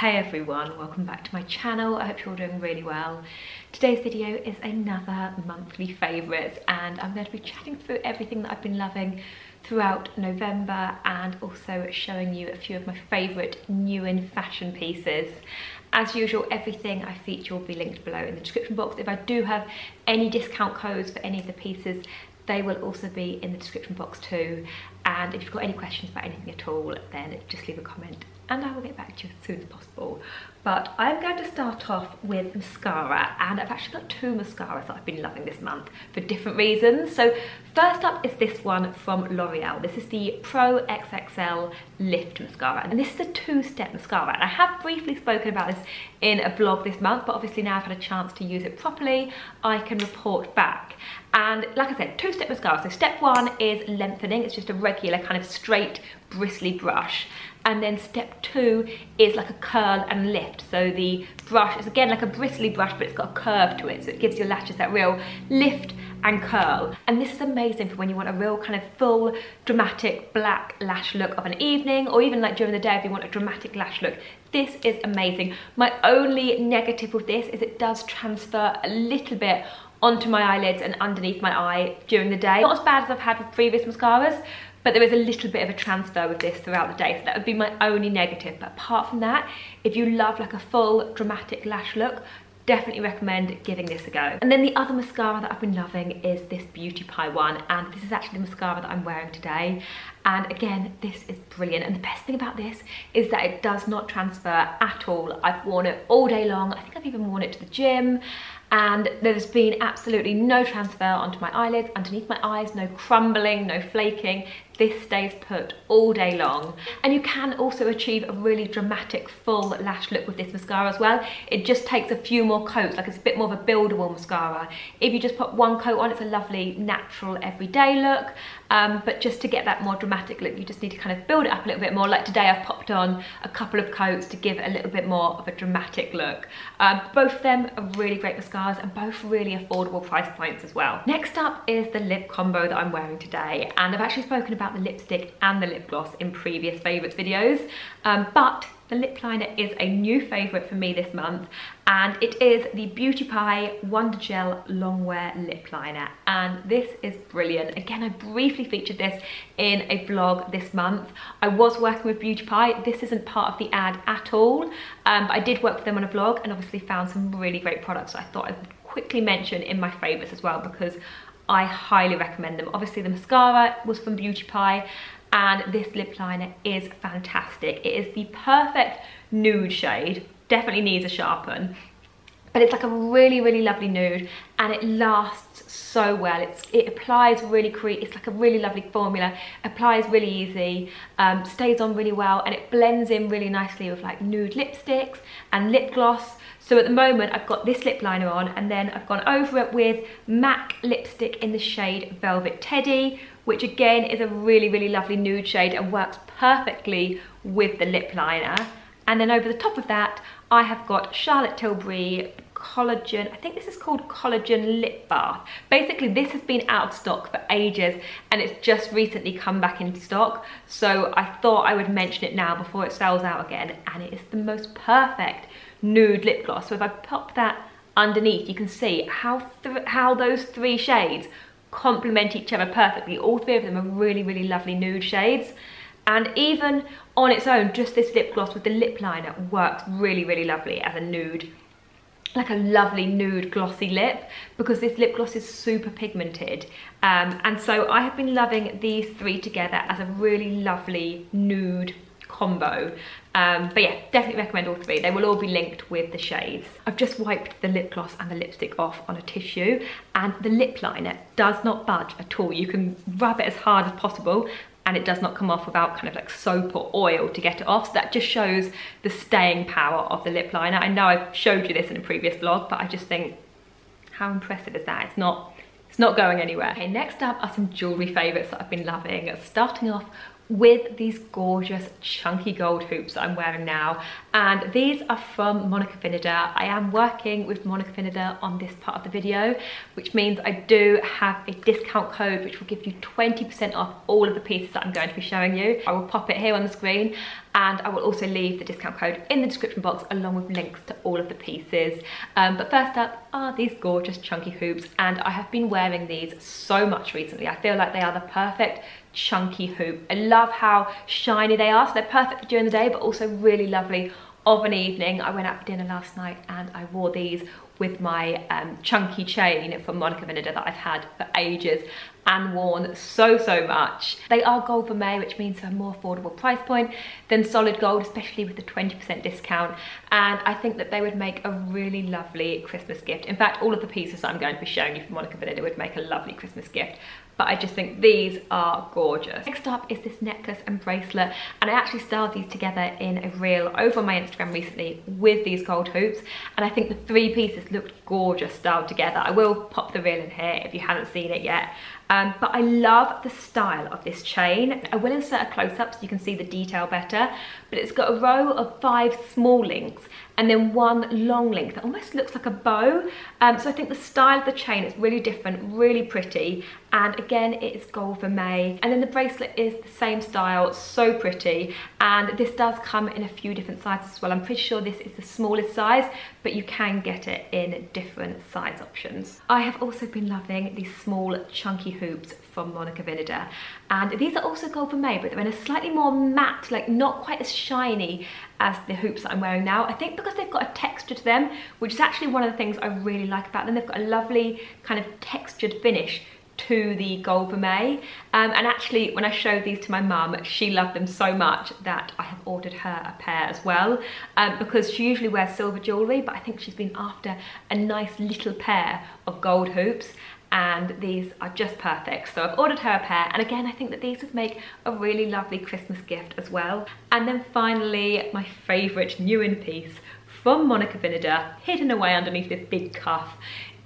Hey everyone, welcome back to my channel. I hope you're all doing really well. Today's video is another monthly favourites and I'm going to be chatting through everything that I've been loving throughout November and also showing you a few of my favourite new in fashion pieces. As usual, everything I feature will be linked below in the description box. If I do have any discount codes for any of the pieces, they will also be in the description box too. And if you've got any questions about anything at all, then just leave a comment and I will get back to you as soon as possible. But I'm going to start off with mascara, and I've actually got two mascaras that I've been loving this month for different reasons. So first up is this one from L'Oreal. This is the Pro XXL Lift Mascara, and this is a two-step mascara. And I have briefly spoken about this in a vlog this month, but obviously now I've had a chance to use it properly, I can report back. And like I said, two-step mascara. So step one is lengthening. It's just a regular kind of straight, bristly brush. And then step two is like a curl and lift. So the brush is again like a bristly brush, but it's got a curve to it. So it gives your lashes that real lift and curl. And this is amazing for when you want a real kind of full dramatic black lash look of an evening, or even like during the day if you want a dramatic lash look. This is amazing. My only negative with this is it does transfer a little bit onto my eyelids and underneath my eye during the day. Not as bad as I've had with previous mascaras, but there is a little bit of a transfer with this throughout the day, so that would be my only negative. But apart from that, if you love like a full dramatic lash look, definitely recommend giving this a go. And then the other mascara that I've been loving is this Beauty Pie one, and this is actually the mascara that I'm wearing today. And again, this is brilliant, and the best thing about this is that it does not transfer at all. I've worn it all day long. I think I've even worn it to the gym, and there's been absolutely no transfer onto my eyelids, underneath my eyes, no crumbling, no flaking. This stays put all day long. And you can also achieve a really dramatic full lash look with this mascara as well. It just takes a few more coats, like it's a bit more of a buildable mascara. If you just put one coat on, it's a lovely natural everyday look. But just to get that more dramatic look, you just need to kind of build it up a little bit more. Like today I've popped on a couple of coats to give it a little bit more of a dramatic look. Both of them are really great mascaras and both really affordable price points as well. Next up is the lip combo that I'm wearing today, and I've actually spoken about the lipstick and the lip gloss in previous favourites videos, but the lip liner is a new favourite for me this month, and it is the Beauty Pie Wonder Gel Longwear Lip Liner, and this is brilliant. Again, I briefly featured this in a vlog this month. I was working with Beauty Pie. This isn't part of the ad at all, but I did work with them on a vlog and obviously found some really great products, so I thought I would quickly mention in my favourites as well, because I highly recommend them. Obviously the mascara was from Beauty Pie, and this lip liner is fantastic. It is the perfect nude shade, definitely needs a sharpen, but it's like a really, really lovely nude, and it lasts so well. It applies really it's like a really lovely formula, applies really easy, stays on really well, and it blends in really nicely with like nude lipsticks and lip gloss. So at the moment I've got this lip liner on, and then I've gone over it with MAC lipstick in the shade Velvet Teddy, which again is a really, really lovely nude shade and works perfectly with the lip liner. And then over the top of that, I have got Charlotte Tilbury Collagen, I think this is called Collagen Lip Bath. Basically this has been out of stock for ages and it's just recently come back into stock, so I thought I would mention it now before it sells out again. And it is the most perfect nude lip gloss. So if I pop that underneath, you can see how those three shades complement each other perfectly. All three of them are really, really lovely nude shades, and even on its own, just this lip gloss with the lip liner works really, really lovely as a nude, like a lovely nude glossy lip, because this lip gloss is super pigmented, and so I have been loving these three together as a really lovely nude combo. But yeah, definitely recommend all three. They will all be linked with the shades. I've just wiped the lip gloss and the lipstick off on a tissue, and the lip liner does not budge at all. You can rub it as hard as possible and it does not come off without kind of like soap or oil to get it off. So that just shows the staying power of the lip liner. I know I've showed you this in a previous vlog, but I just think, how impressive is that? It's not going anywhere. Okay, next up are some jewellery favourites that I've been loving, starting off with these gorgeous chunky gold hoops that I'm wearing now, and these are from Monica Vinader. I am working with Monica Vinader on this part of the video, which means I do have a discount code which will give you 20% off all of the pieces that I'm going to be showing you. I will pop it here on the screen, and I will also leave the discount code in the description box along with links to all of the pieces. But first up are these gorgeous chunky hoops, and I have been wearing these so much recently. I feel like they are the perfect chunky hoop. I love how shiny they are, so they're perfect during the day but also really lovely of an evening. I went out for dinner last night and I wore these with my chunky chain from Monica Vinader that I've had for ages and worn so much. They are gold vermeil, which means a more affordable price point than solid gold, especially with the 20% discount, and I think that they would make a really lovely Christmas gift. In fact, all of the pieces that I'm going to be showing you from Monica Vinader would make a lovely Christmas gift, but I just think these are gorgeous. Next up is this necklace and bracelet, and I actually styled these together in a reel over on my Instagram recently with these gold hoops, and I think the three pieces looked gorgeous styled together. I will pop the reel in here if you haven't seen it yet. But I love the style of this chain. I will insert a close-up so you can see the detail better, but it's got a row of 5 small links and then 1 long link that almost looks like a bow. So I think the style of the chain is really different, really pretty, and again it is gold vermeil. And then the bracelet is the same style, so pretty, and this does come in a few different sizes as well. I'm pretty sure this is the smallest size, but you can get it in different size options. I have also been loving these small chunky hoops from Monica Vinader, and these are also gold vermeil, but they're in a slightly more matte, like not quite as shiny as the hoops that I'm wearing now. I think because they've got a texture to them, which is actually one of the things I really like about them. They've got a lovely kind of textured finish to the gold vermeil, and actually when I showed these to my mum, she loved them so much that I have ordered her a pair as well, because she usually wears silver jewellery, but I think she's been after a nice little pair of gold hoops, and these are just perfect. So I've ordered her a pair, and again I think that these would make a really lovely Christmas gift as well. And then finally, my favourite new in piece from Monica Vinader, hidden away underneath this big cuff,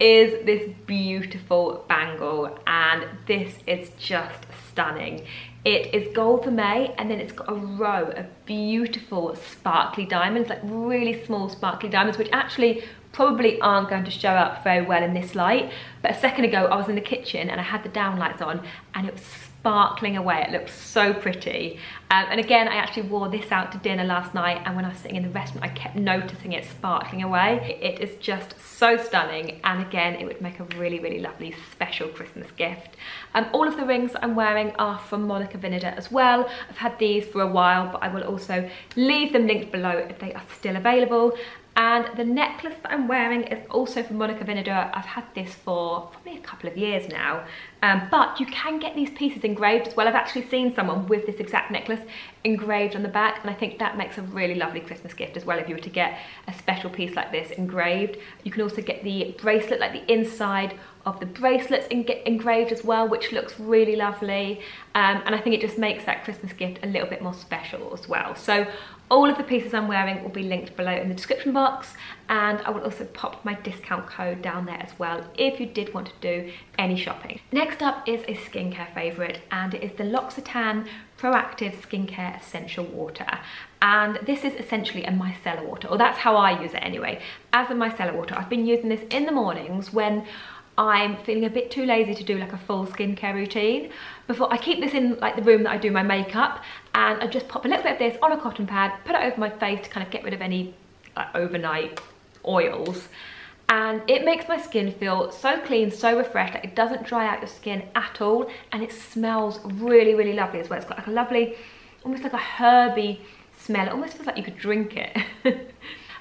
is this beautiful bangle, and this is just stunning. It is gold vermeil, and then it's got a row of beautiful sparkly diamonds, like really small sparkly diamonds, which actually probably aren't going to show up very well in this light. But a second ago I was in the kitchen and I had the downlights on and it was sparkling away. It looked so pretty. And again, I actually wore this out to dinner last night, and when I was sitting in the restaurant I kept noticing it sparkling away. It is just so stunning, and again it would make a really lovely special Christmas gift. All of the rings that I'm wearing are from Monica Vinader as well. I've had these for a while, but I will also leave them linked below if they are still available. And the necklace that I'm wearing is also from Monica Vinader. I've had this for probably a couple of years now, but you can get these pieces engraved as well. I've actually seen someone with this exact necklace engraved on the back, and I think that makes a really lovely Christmas gift as well if you were to get a special piece like this engraved. You can also get the bracelet, like the inside of the bracelets engraved as well, which looks really lovely, and I think it just makes that Christmas gift a little bit more special as well. So all of the pieces I'm wearing will be linked below in the description box, and I will also pop my discount code down there as well if you did want to do any shopping. Next up is a skincare favourite, and it is the L'Occitane Proactive Skincare Essential Water. And this is essentially a micellar water, or that's how I use it anyway, as a micellar water. I've been using this in the mornings when I'm feeling a bit too lazy to do like a full skincare routine. Before, I keep this in like the room that I do my makeup, and I just pop a little bit of this on a cotton pad, put it over my face to kind of get rid of any like overnight oils, and it makes my skin feel so clean, so refreshed. Like, it doesn't dry out your skin at all, and it smells really lovely as well. It's got like a lovely, almost like a herby smell. It almost feels like you could drink it.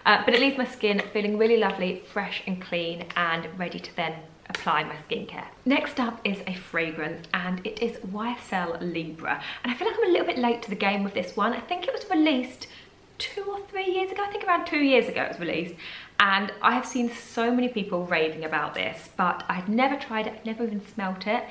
But it leaves my skin feeling really lovely, fresh and clean, and ready to then apply my skincare. Next up is a fragrance, and it is YSL Libra, and I feel like I'm a little bit late to the game with this one. I think it was released 2 or 3 years ago. I think around 2 years ago it was released, and I have seen so many people raving about this, but I've never tried it, I've never even smelt it,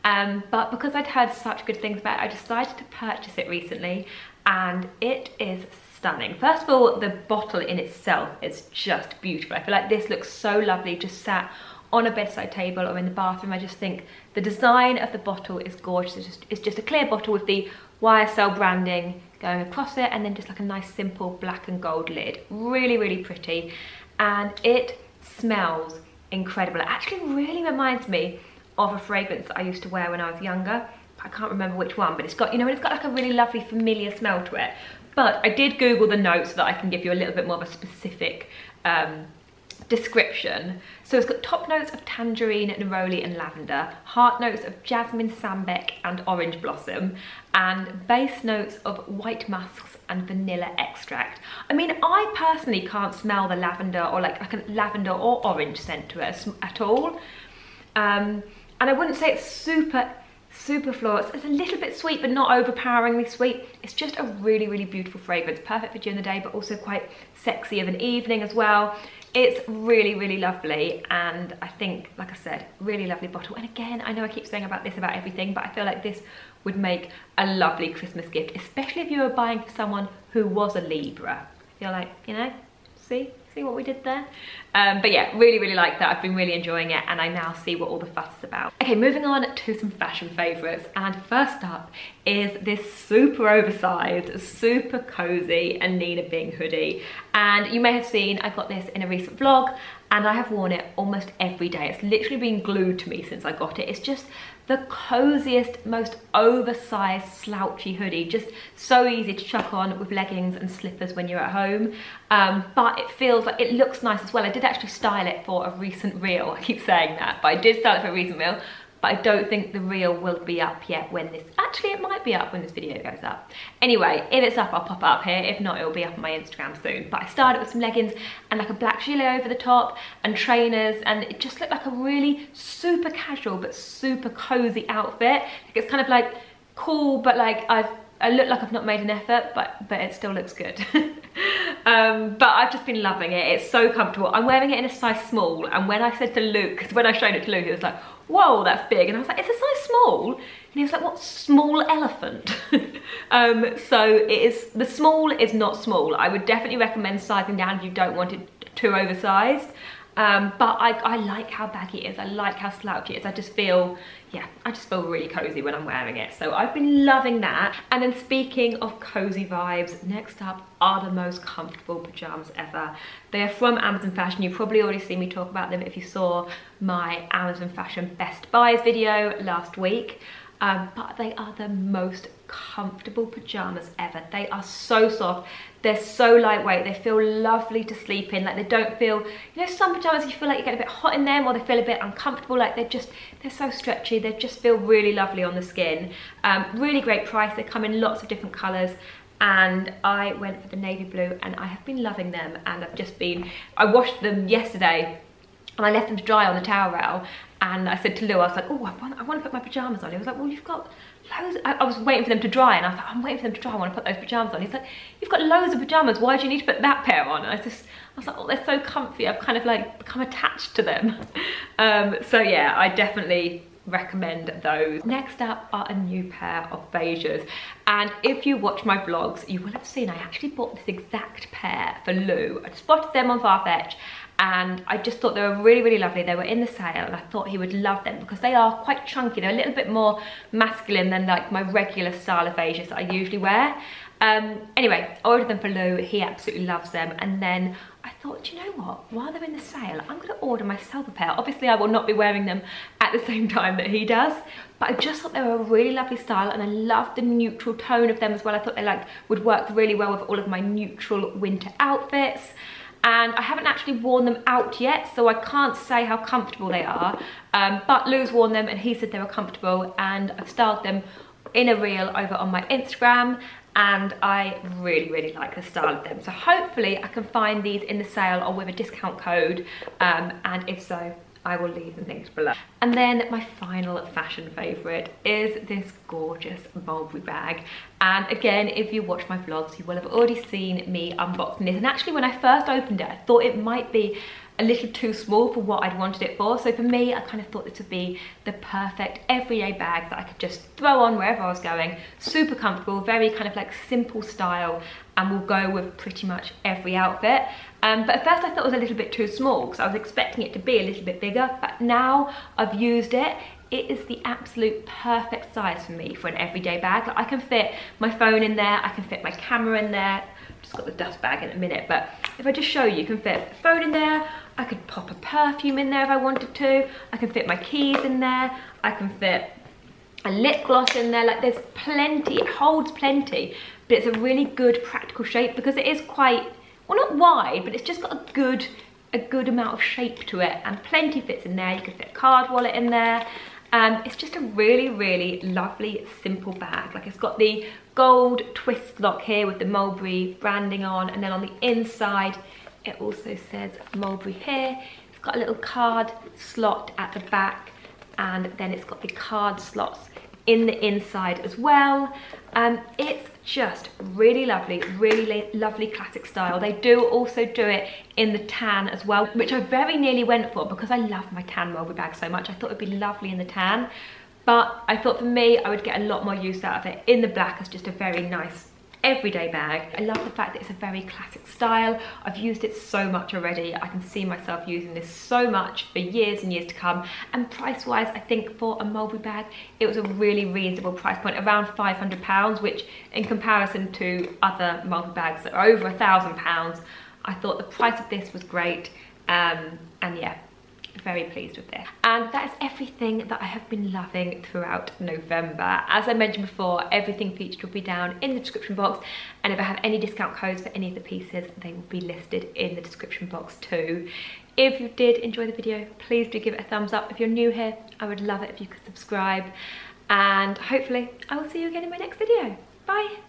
but because I'd heard such good things about it, I decided to purchase it recently, and it is stunning. First of all, the bottle in itself is just beautiful. I feel like this looks so lovely just sat on a bedside table or in the bathroom. I just think the design of the bottle is gorgeous. It's just a clear bottle with the YSL branding going across it, and then just like a nice simple black and gold lid. Really pretty, and it smells incredible. It actually really reminds me of a fragrance that I used to wear when I was younger. I can't remember which one, but it's got, you know, it's got like a really lovely familiar smell to it. But I did Google the notes so that I can give you a little bit more of a specific description. So it's got top notes of tangerine, neroli and lavender, heart notes of jasmine, sambec and orange blossom, and base notes of white musks and vanilla extract. I mean, I personally can't smell the lavender or like a lavender or orange scent to it at all. And I wouldn't say it's super floral. It's a little bit sweet, but not overpoweringly sweet. It's just a really, really beautiful fragrance. Perfect for during the day, but also quite sexy of an evening as well. It's really, really lovely. And I think, like I said, really lovely bottle. And again, I know I keep saying about this about everything, but I feel like this would make a lovely Christmas gift, especially if you were buying for someone who was a Libra. I feel like, you know, see what we did there? But yeah, really, really like that. I've been really enjoying it, and I now see what all the fuss is about. Okay, moving on to some fashion favorites. And first up is this super oversized, super cozy Anina Bing hoodie. And you may have seen, I got this in a recent vlog, and I have worn it almost every day. It's literally been glued to me since I got it. It's just the coziest, most oversized slouchy hoodie, just so easy to chuck on with leggings and slippers when you're at home. But it feels like, it looks nice as well. I did actually style it for a recent reel. I keep saying that, but I did style it for a recent reel. But I don't think the reel will be up yet when this, actually it might be up when this video goes up. Anyway, if it's up, I'll pop it up here. If not, it'll be up on my Instagram soon. But I started with some leggings and like a black gilet over the top and trainers, and it just looked like a really super casual but super cozy outfit. Like it's kind of like cool, but like I look like I've not made an effort, but it still looks good. But I've just been loving it. It's so comfortable. I'm wearing it in a size small, and when I said to Luke, because when I showed it to Luke, he was like, whoa, that's big. And I was like, it's a size small? And he was like, what, small elephant? So it is, the small is not small. I would definitely recommend sizing down if you don't want it too oversized. But I like how baggy it is. I like how slouchy it is. I just feel really cozy when I'm wearing it. So I've been loving that. And then speaking of cozy vibes, next up are the most comfortable pajamas ever. They are from Amazon Fashion. You've probably already seen me talk about them if you saw my Amazon Fashion Best Buys video last week. But they are the most comfortable pajamas ever. They are so soft. They're so lightweight. They feel lovely to sleep in. Like they don't feel, you know, some pajamas you feel like you get a bit hot in them, or they feel a bit uncomfortable. Like they're so stretchy. They just feel really lovely on the skin. Really great price. They come in lots of different colors. And I went for the navy blue, and I have been loving them. And I washed them yesterday, and I left them to dry on the towel rail. And I said to Lou, I was like, oh, I want to put my pajamas on. He was like, well, you've got loads. I was waiting for them to dry, and I thought, I'm waiting for them to dry. I want to put those pajamas on. He's like, you've got loads of pajamas. Why do you need to put that pair on? And I was like, oh, they're so comfy. I've kind of like become attached to them. So yeah, I definitely recommend those. Next up are a new pair of beiges, and if you watch my vlogs, you will have seen I actually bought this exact pair for Lou. I spotted them on Farfetch, and I just thought they were really, really lovely. They were in the sale, and I thought he would love them because they are quite chunky. They're a little bit more masculine than like my regular style of beiges that I usually wear. Anyway, I ordered them for Lou. He absolutely loves them. And then I thought, you know what? While they're in the sale, I'm going to order myself a pair. Obviously, I will not be wearing them at the same time that he does. But I just thought they were a really lovely style, and I loved the neutral tone of them as well. I thought they would work really well with all of my neutral winter outfits. And I haven't actually worn them out yet, so I can't say how comfortable they are. But Lou's worn them, and he said they were comfortable, and I've styled them in a reel over on my Instagram, and I really, really like the style of them. So hopefully I can find these in the sale or with a discount code, and if so, I will leave the links below. And then my final fashion favourite is this gorgeous Mulberry bag. And again, if you watch my vlogs, you will have already seen me unboxing this. And actually, when I first opened it, I thought it might be a little too small for what I'd wanted it for. So for me, I kind of thought this would be the perfect everyday bag that I could just throw on wherever I was going. Super comfortable, very kind of like simple style, and will go with pretty much every outfit. But at first I thought it was a little bit too small because I was expecting it to be a little bit bigger, but now I've used it. It is the absolute perfect size for me for an everyday bag. Like I can fit my phone in there, I can fit my camera in there. Just got the dust bag in a minute, but if I just show you, you can fit the phone in there, I could pop a perfume in there if I wanted to, I can fit my keys in there, I can fit a lip gloss in there. Like there's plenty, it holds plenty, but it's a really good practical shape because it is quite, well, not wide, but it's just got a good amount of shape to it, and plenty fits in there. You can fit a card wallet in there. It's just a really, really lovely, simple bag. Like, it's got the gold twist lock here with the Mulberry branding on, and then on the inside, it also says Mulberry here. It's got a little card slot at the back, and then it's got the card slots in the inside as well. It's just really lovely, really lovely classic style. They do also do it in the tan as well, which I very nearly went for because I love my tan Mulberry bag so much. I thought it'd be lovely in the tan, but I thought for me I would get a lot more use out of it in the black as just a very nice everyday bag. I love the fact that it's a very classic style. I've used it so much already. I can see myself using this so much for years and years to come, and price wise I think for a Mulberry bag it was a really reasonable price point, around £500, which in comparison to other Mulberry bags that are over £1,000, I thought the price of this was great. And yeah, very pleased with this. And that is everything that I have been loving throughout November. As I mentioned before, everything featured will be down in the description box, and if I have any discount codes for any of the pieces, they will be listed in the description box too. If you did enjoy the video, please do give it a thumbs up. If you're new here, I would love it if you could subscribe, and hopefully I will see you again in my next video. Bye.